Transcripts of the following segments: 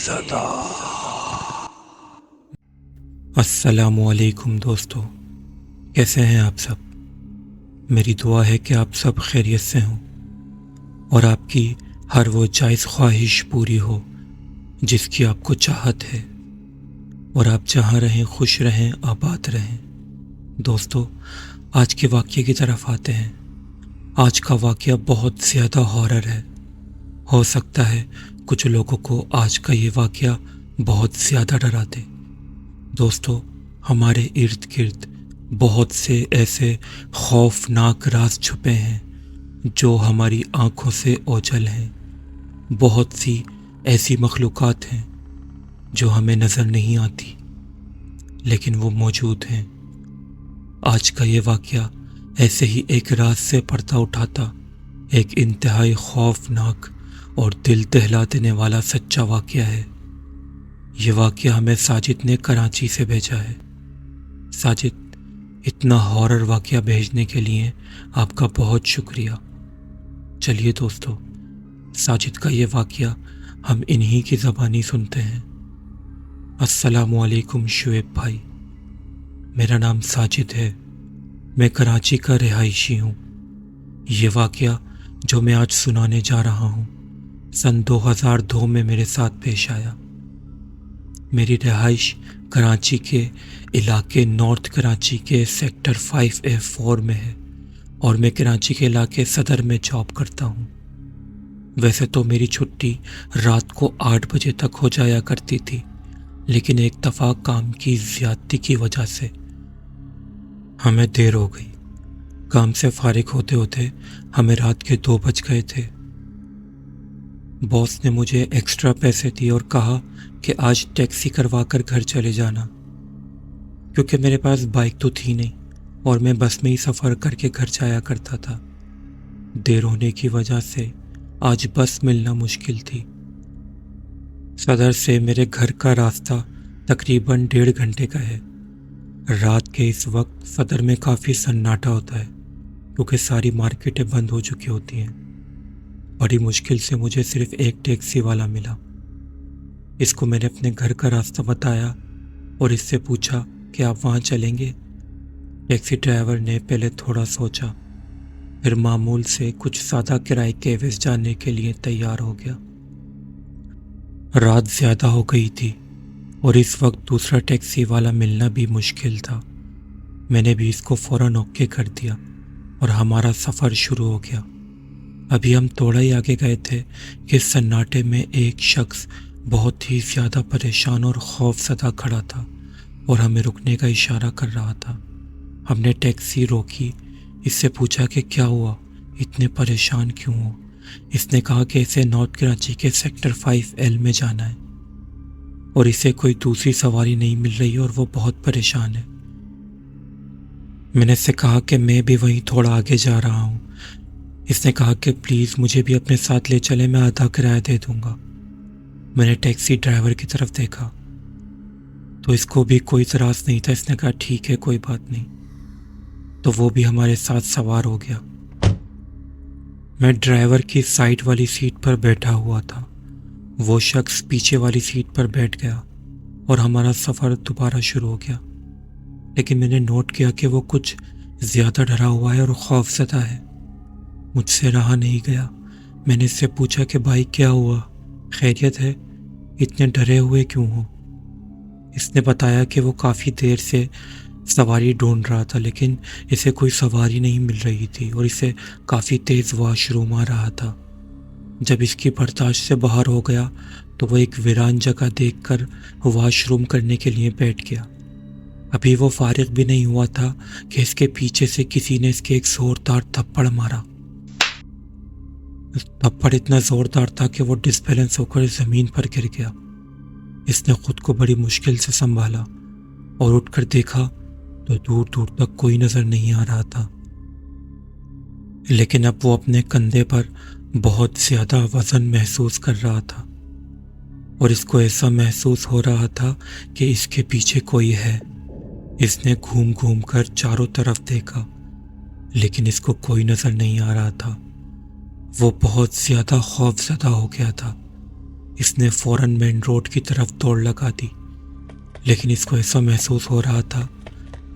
زدہ۔ السلام علیکم دوستو، کیسے ہیں آپ سب؟ میری دعا ہے کہ آپ سب خیریت سے ہوں اور آپ کی ہر وہ جائز خواہش پوری ہو جس کی آپ کو چاہت ہے، اور آپ جہاں رہیں خوش رہیں، آباد رہیں۔ دوستو، آج کے واقعے کی طرف آتے ہیں۔ آج کا واقعہ بہت زیادہ ہارر ہے۔ ہو سکتا ہے کچھ لوگوں کو آج کا یہ واقعہ بہت زیادہ ڈرا دے۔ دوستو، ہمارے ارد گرد بہت سے ایسے خوفناک راز چھپے ہیں جو ہماری آنکھوں سے اوجھل ہیں۔ بہت سی ایسی مخلوقات ہیں جو ہمیں نظر نہیں آتی لیکن وہ موجود ہیں۔ آج کا یہ واقعہ ایسے ہی ایک راز سے پردہ اٹھاتا، ایک انتہائی خوفناک اور دل دہلا دینے والا سچا واقعہ ہے۔ یہ واقعہ ہمیں ساجد نے کراچی سے بھیجا ہے۔ ساجد، اتنا ہارر واقعہ بھیجنے کے لیے آپ کا بہت شکریہ۔ چلیے دوستو، ساجد کا یہ واقعہ ہم انہی کی زبانی سنتے ہیں۔ السلام علیکم شعیب بھائی، میرا نام ساجد ہے، میں کراچی کا رہائشی ہوں۔ یہ واقعہ جو میں آج سنانے جا رہا ہوں سن 2002 میں میرے ساتھ پیش آیا۔ میری رہائش کراچی کے علاقے نارتھ کراچی کے سیکٹر 5A4 میں ہے اور میں کراچی کے علاقے صدر میں جاب کرتا ہوں۔ ویسے تو میری چھٹی رات کو 8 بجے تک ہو جایا کرتی تھی، لیکن ایک دفعہ کام کی زیادتی کی وجہ سے ہمیں دیر ہو گئی۔ کام سے فارغ ہوتے ہوتے ہمیں رات کے 2 بج گئے تھے۔ باس نے مجھے ایکسٹرا پیسے دیے اور کہا کہ آج ٹیکسی کروا کر گھر چلے جانا، کیونکہ میرے پاس بائک تو تھی نہیں اور میں بس میں ہی سفر کر کے گھر جایا کرتا تھا۔ دیر ہونے کی وجہ سے آج بس ملنا مشکل تھی۔ صدر سے میرے گھر کا راستہ تقریباً 1.5 گھنٹے کا ہے۔ رات کے اس وقت صدر میں کافی سناٹا ہوتا ہے کیونکہ ساری مارکیٹیں بند ہو چکی ہوتی ہیں۔ بڑی مشکل سے مجھے صرف ایک ٹیکسی والا ملا۔ اس کو میں نے اپنے گھر کا راستہ بتایا اور اس سے پوچھا کہ آپ وہاں چلیں گے؟ ٹیکسی ڈرائیور نے پہلے تھوڑا سوچا، پھر معمول سے کچھ زیادہ کرائے کے عوض جانے کے لیے تیار ہو گیا۔ رات زیادہ ہو گئی تھی اور اس وقت دوسرا ٹیکسی والا ملنا بھی مشکل تھا۔ میں نے بھی اس کو فوراً اوکے کر دیا اور ہمارا سفر شروع ہو گیا۔ ابھی ہم تھوڑا ہی آگے گئے تھے کہ سناٹے میں ایک شخص بہت ہی زیادہ پریشان اور خوف زدہ کھڑا تھا اور ہمیں رکنے کا اشارہ کر رہا تھا۔ ہم نے ٹیکسی روکی، اس سے پوچھا کہ کیا ہوا، اتنے پریشان کیوں ہو؟ اس نے کہا کہ اسے نارتھ کراچی کے سیکٹر 5L میں جانا ہے اور اسے کوئی دوسری سواری نہیں مل رہی اور وہ بہت پریشان ہے۔ میں نے اس سے کہا کہ میں بھی وہیں تھوڑا آگے جا رہا ہوں۔ اس نے کہا کہ پلیز مجھے بھی اپنے ساتھ لے چلے، میں آدھا کرایہ دے دوں گا۔ میں نے ٹیکسی ڈرائیور کی طرف دیکھا تو اس کو بھی کوئی اعتراض نہیں تھا۔ اس نے کہا ٹھیک ہے، کوئی بات نہیں، تو وہ بھی ہمارے ساتھ سوار ہو گیا۔ میں ڈرائیور کی سائڈ والی سیٹ پر بیٹھا ہوا تھا، وہ شخص پیچھے والی سیٹ پر بیٹھ گیا اور ہمارا سفر دوبارہ شروع ہو گیا۔ لیکن میں نے نوٹ کیا کہ وہ کچھ زیادہ ڈرا ہوا ہے اور خوف زدہ ہے۔ مجھ سے رہا نہیں گیا، میں نے اس سے پوچھا کہ بھائی کیا ہوا، خیریت ہے، اتنے ڈرے ہوئے کیوں ہو؟ اس نے بتایا کہ وہ کافی دیر سے سواری ڈھونڈ رہا تھا لیکن اسے کوئی سواری نہیں مل رہی تھی اور اسے کافی تیز واش روم آ رہا تھا۔ جب اس کی برداشت سے باہر ہو گیا تو وہ ایک ویران جگہ دیکھ کر واش روم کرنے کے لیے بیٹھ گیا۔ ابھی وہ فارغ بھی نہیں ہوا تھا کہ اس کے پیچھے سے کسی نے اس کے ایک زوردار تھپڑ مارا۔ تھپڑ اتنا زوردار تھا کہ وہ ڈس بیلنس ہو کر زمین پر گر گیا۔ اس نے خود کو بڑی مشکل سے سنبھالا اور اٹھ کر دیکھا تو دور دور تک کوئی نظر نہیں آ رہا تھا، لیکن اب وہ اپنے کندھے پر بہت زیادہ وزن محسوس کر رہا تھا اور اس کو ایسا محسوس ہو رہا تھا کہ اس کے پیچھے کوئی ہے۔ اس نے گھوم گھوم کر چاروں طرف دیکھا لیکن اس کو کوئی نظر نہیں آ رہا تھا۔ وہ بہت زیادہ خوف زدہ ہو گیا تھا اس نے فوراً مین روڈ کی طرف دوڑ لگا دی، لیکن اس کو ایسا محسوس ہو رہا تھا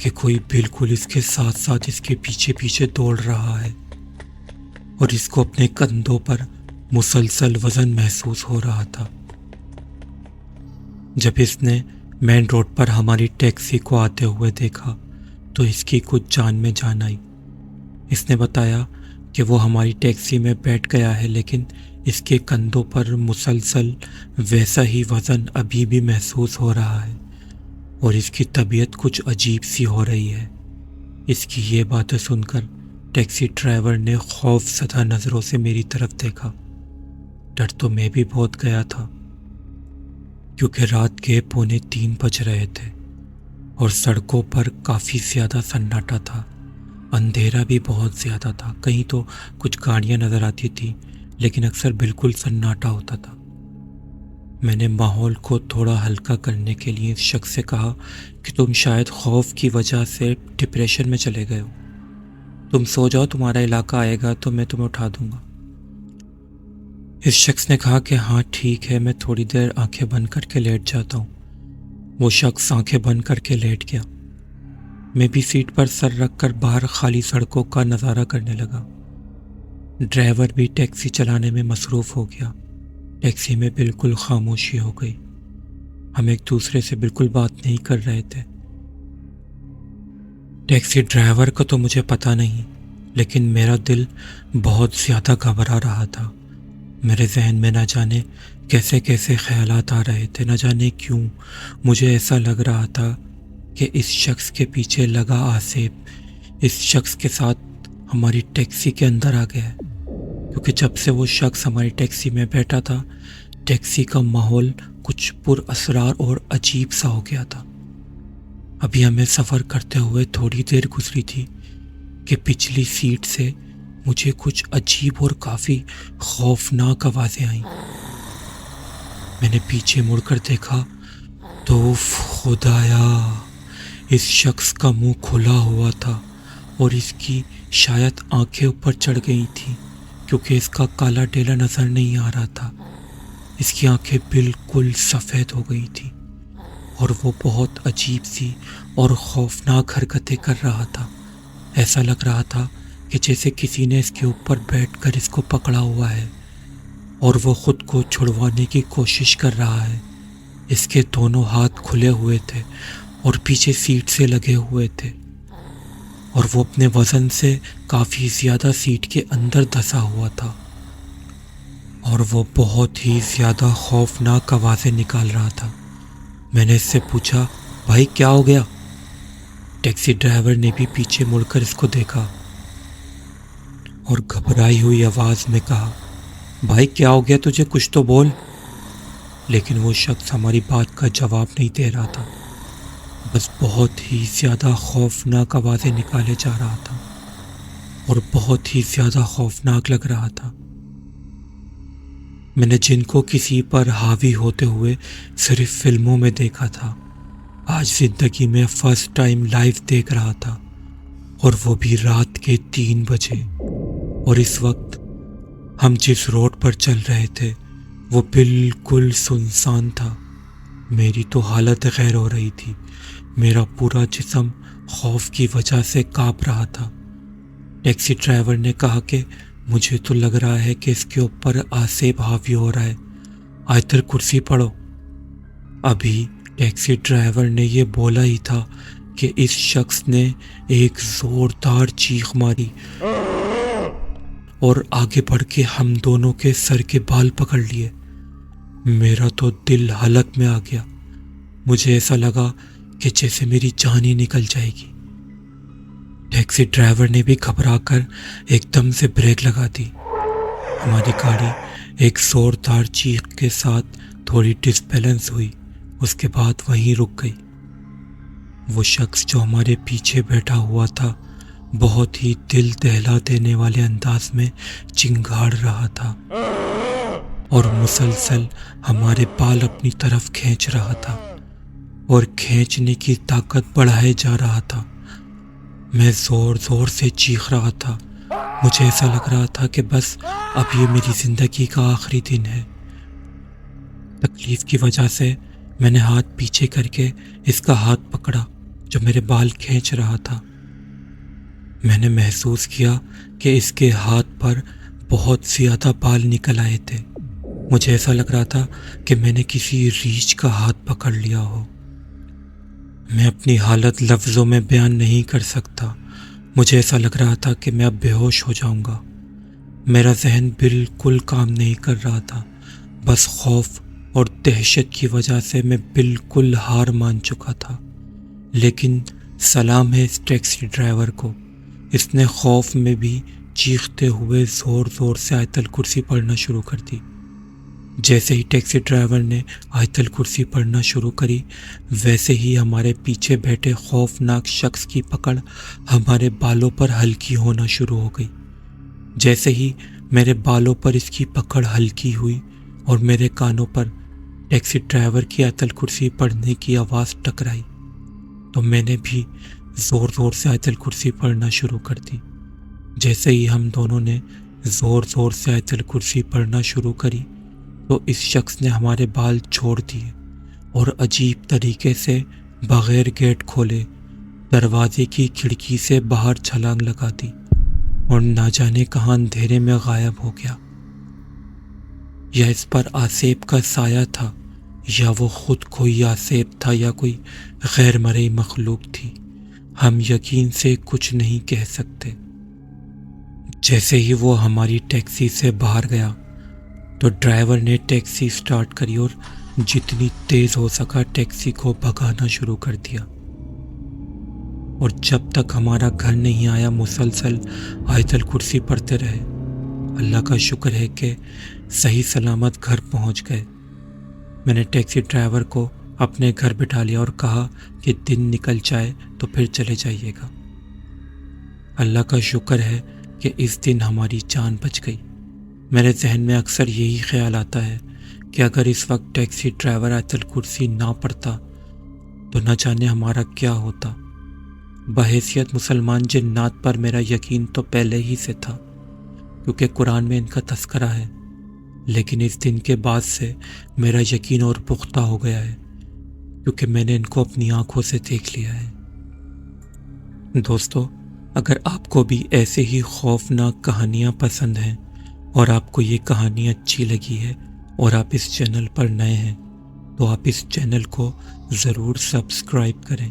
کہ کوئی بالکل اس کے ساتھ ساتھ اس کے پیچھے پیچھے دوڑ رہا ہے، اور اس کو اپنے کندھوں پر مسلسل وزن محسوس ہو رہا تھا۔ جب اس نے مین روڈ پر ہماری ٹیکسی کو آتے ہوئے دیکھا تو اس کی کچھ جان میں جان آئی۔ اس نے بتایا کہ وہ ہماری ٹیکسی میں بیٹھ گیا ہے، لیکن اس کے کندھوں پر مسلسل ویسا ہی وزن ابھی بھی محسوس ہو رہا ہے، اور اس کی طبیعت کچھ عجیب سی ہو رہی ہے۔ اس کی یہ باتیں سن کر ٹیکسی ڈرائیور نے خوف زدہ نظروں سے میری طرف دیکھا۔ ڈر تو میں بھی بہت گیا تھا، کیونکہ رات کے 2:45 بج رہے تھے اور سڑکوں پر کافی زیادہ سناٹا تھا۔ اندھیرا بھی بہت زیادہ تھا، کہیں تو کچھ گاڑیاں نظر آتی تھی، لیکن اکثر بالکل سناٹا ہوتا تھا۔ میں نے ماحول کو تھوڑا ہلکا کرنے کے لیے اس شخص سے کہا کہ تم شاید خوف کی وجہ سے ڈپریشن میں چلے گئے ہو، تم سو جاؤ، تمہارا علاقہ آئے گا تو میں تمہیں اٹھا دوں گا۔ اس شخص نے کہا کہ ہاں ٹھیک ہے، میں تھوڑی دیر آنکھیں بند کر کے لیٹ جاتا ہوں۔ وہ شخص آنکھیں بند کر کے لیٹ گیا۔ میں بھی سیٹ پر سر رکھ کر باہر خالی سڑکوں کا نظارہ کرنے لگا۔ ڈرائیور بھی ٹیکسی چلانے میں مصروف ہو گیا۔ ٹیکسی میں بالکل خاموشی ہو گئی، ہم ایک دوسرے سے بالکل بات نہیں کر رہے تھے۔ ٹیکسی ڈرائیور کا تو مجھے پتہ نہیں، لیکن میرا دل بہت زیادہ گھبرا رہا تھا۔ میرے ذہن میں نہ جانے کیسے کیسے خیالات آ رہے تھے، نہ جانے کیوں مجھے ایسا لگ رہا تھا کہ اس شخص کے پیچھے لگا آصف اس شخص کے ساتھ ہماری ٹیکسی کے اندر آ گیا ہے، کیونکہ جب سے وہ شخص ہماری ٹیکسی میں بیٹھا تھا، ٹیکسی کا ماحول کچھ پر اسرار اور عجیب سا ہو گیا تھا۔ ابھی ہمیں سفر کرتے ہوئے تھوڑی دیر گزری تھی کہ پچھلی سیٹ سے مجھے کچھ عجیب اور کافی خوفناک آوازیں آئیں۔ میں نے پیچھے مڑ کر دیکھا تو خدایا، اس شخص کا منہ کھلا ہوا تھا اور اس کی شاید آنکھیں اوپر چڑھ گئی تھیں، کیونکہ اس کا کالا ڈیلا نظر نہیں آ رہا تھا۔ اس کی آنکھیں بالکل سفید ہو گئی تھیں اور وہ بہت عجیب سی اور خوفناک حرکتیں کر رہا تھا۔ ایسا لگ رہا تھا کہ جیسے کسی نے اس کے اوپر بیٹھ کر اس کو پکڑا ہوا ہے اور وہ خود کو چھڑوانے کی کوشش کر رہا ہے۔ اس کے دونوں ہاتھ کھلے ہوئے تھے اور پیچھے سیٹ سے لگے ہوئے تھے، اور وہ اپنے وزن سے کافی زیادہ سیٹ کے اندر دھسا ہوا تھا، اور وہ بہت ہی زیادہ خوفناک آوازیں نکال رہا تھا۔ میں نے اس سے پوچھا، بھائی کیا ہو گیا؟ ٹیکسی ڈرائیور نے بھی پیچھے مڑ کر اس کو دیکھا اور گھبرائی ہوئی آواز میں کہا، بھائی کیا ہو گیا تجھے، کچھ تو بول۔ لیکن وہ شخص ہماری بات کا جواب نہیں دے رہا تھا، بس بہت ہی زیادہ خوفناک آوازیں نکالے جا رہا تھا اور بہت ہی زیادہ خوفناک لگ رہا تھا۔ میں نے جن کو کسی پر حاوی ہوتے ہوئے صرف فلموں میں دیکھا تھا، آج زندگی میں فرسٹ ٹائم لائیو دیکھ رہا تھا، اور وہ بھی رات کے 3 بجے۔ اور اس وقت ہم جس روڈ پر چل رہے تھے وہ بالکل سنسان تھا۔ میری تو حالت غیر ہو رہی تھی، میرا پورا جسم خوف کی وجہ سے کانپ رہا تھا۔ ٹیکسی ڈرائیور نے کہا کہ مجھے تو لگ رہا ہے کہ اس کے اوپر آصف حاوی ہو رہا ہے، آیتر کرسی پڑھو۔ ابھی ٹیکسی ڈرائیور نے یہ بولا ہی تھا کہ اس شخص نے ایک زوردار چیخ ماری اور آگے بڑھ کے ہم دونوں کے سر کے بال پکڑ لیے۔ میرا تو دل حلق میں آ گیا، مجھے ایسا لگا کہ جیسے میری جان ہی نکل جائے گی۔ ٹیکسی ڈرائیور نے بھی گھبرا کر ایک دم سے بریک لگا دی۔ ہماری گاڑی ایک زوردار چیخ کے ساتھ تھوڑی ڈس بیلنس ہوئی، اس کے بعد وہیں رک گئی۔ وہ شخص جو ہمارے پیچھے بیٹھا ہوا تھا بہت ہی دل دہلا دینے والے انداز میں چنگھاڑ رہا تھا اور مسلسل ہمارے بال اپنی طرف کھینچ رہا تھا اور کھینچنے کی طاقت بڑھائے جا رہا تھا۔ میں زور زور سے چیخ رہا تھا، مجھے ایسا لگ رہا تھا کہ بس اب یہ میری زندگی کا آخری دن ہے۔ تکلیف کی وجہ سے میں نے ہاتھ پیچھے کر کے اس کا ہاتھ پکڑا جو میرے بال کھینچ رہا تھا۔ میں نے محسوس کیا کہ اس کے ہاتھ پر بہت زیادہ بال نکل آئے تھے۔ مجھے ایسا لگ رہا تھا کہ میں نے کسی ریچھ کا ہاتھ پکڑ لیا ہو۔ میں اپنی حالت لفظوں میں بیان نہیں کر سکتا۔ مجھے ایسا لگ رہا تھا کہ میں اب بے ہوش ہو جاؤں گا۔ میرا ذہن بالکل کام نہیں کر رہا تھا۔ بس خوف اور دہشت کی وجہ سے میں بالکل ہار مان چکا تھا۔ لیکن سلام ہے اس ٹیکسی ڈرائیور کو، اس نے خوف میں بھی چیختے ہوئے زور زور سے آیت الکرسی پڑھنا شروع کر دی۔ جیسے ہی ٹیکسی ڈرائیور نے آیت الکرسی پڑھنا شروع کری، ویسے ہی ہمارے پیچھے بیٹھے خوفناک شخص کی پکڑ ہمارے بالوں پر ہلکی ہونا شروع ہو گئی۔ جیسے ہی میرے بالوں پر اس کی پکڑ ہلکی ہوئی اور میرے کانوں پر ٹیکسی ڈرائیور کی آیت الکرسی پڑھنے کی آواز ٹکرائی، تو میں نے بھی زور زور سے آیت الکرسی پڑھنا شروع کر دی۔ جیسے ہی ہم دونوں نے زور زور سے آیت الکرسی پڑھنا شروع کری تو اس شخص نے ہمارے بال چھوڑ دیے اور عجیب طریقے سے بغیر گیٹ کھولے دروازے کی کھڑکی سے باہر چھلانگ لگا دی اور نہ جانے کہاں اندھیرے میں غائب ہو گیا۔ یا اس پر آسیب کا سایہ تھا، یا وہ خود کوئی آسیب تھا، یا کوئی غیر مرئی مخلوق تھی، ہم یقین سے کچھ نہیں کہہ سکتے۔ جیسے ہی وہ ہماری ٹیکسی سے باہر گیا تو ڈرائیور نے ٹیکسی سٹارٹ کری اور جتنی تیز ہو سکا ٹیکسی کو بھگانا شروع کر دیا، اور جب تک ہمارا گھر نہیں آیا مسلسل آیت الکرسی پڑھتے رہے۔ اللہ کا شکر ہے کہ صحیح سلامت گھر پہنچ گئے۔ میں نے ٹیکسی ڈرائیور کو اپنے گھر بٹھا لیا اور کہا کہ دن نکل جائے تو پھر چلے جائیے گا۔ اللہ کا شکر ہے کہ اس دن ہماری جان بچ گئی۔ میرے ذہن میں اکثر یہی خیال آتا ہے کہ اگر اس وقت ٹیکسی ڈرائیور آیت الکرسی نہ پڑھتا تو نہ جانے ہمارا کیا ہوتا۔ بحیثیت مسلمان جنات پر میرا یقین تو پہلے ہی سے تھا، کیونکہ قرآن میں ان کا تذکرہ ہے، لیکن اس دن کے بعد سے میرا یقین اور پختہ ہو گیا ہے، کیونکہ میں نے ان کو اپنی آنکھوں سے دیکھ لیا ہے۔ دوستو، اگر آپ کو بھی ایسے ہی خوفناک کہانیاں پسند ہیں اور آپ کو یہ کہانی اچھی لگی ہے اور آپ اس چینل پر نئے ہیں تو آپ اس چینل کو ضرور سبسکرائب کریں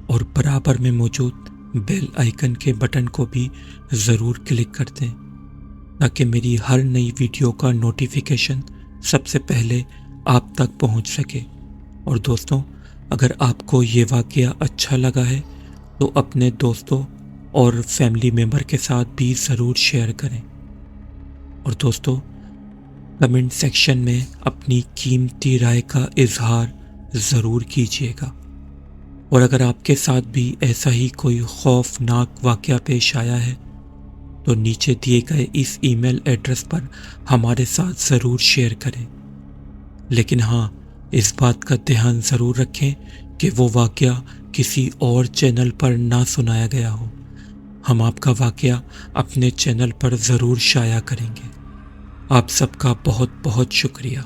اور برابر میں موجود بیل آئیکن کے بٹن کو بھی ضرور کلک کر دیں تاکہ میری ہر نئی ویڈیو کا نوٹیفیکیشن سب سے پہلے آپ تک پہنچ سکے۔ اور دوستوں، اگر آپ کو یہ واقعہ اچھا لگا ہے تو اپنے دوستوں اور فیملی ممبر کے ساتھ بھی ضرور شیئر کریں۔ اور دوستو، کمنٹ سیکشن میں اپنی قیمتی رائے کا اظہار ضرور کیجیے گا، اور اگر آپ کے ساتھ بھی ایسا ہی کوئی خوفناک واقعہ پیش آیا ہے تو نیچے دیے گئے اس ای میل ایڈریس پر ہمارے ساتھ ضرور شیئر کریں۔ لیکن ہاں، اس بات کا دھیان ضرور رکھیں کہ وہ واقعہ کسی اور چینل پر نہ سنایا گیا ہو۔ ہم آپ کا واقعہ اپنے چینل پر ضرور شائع کریں گے۔ آپ سب کا بہت بہت شکریہ۔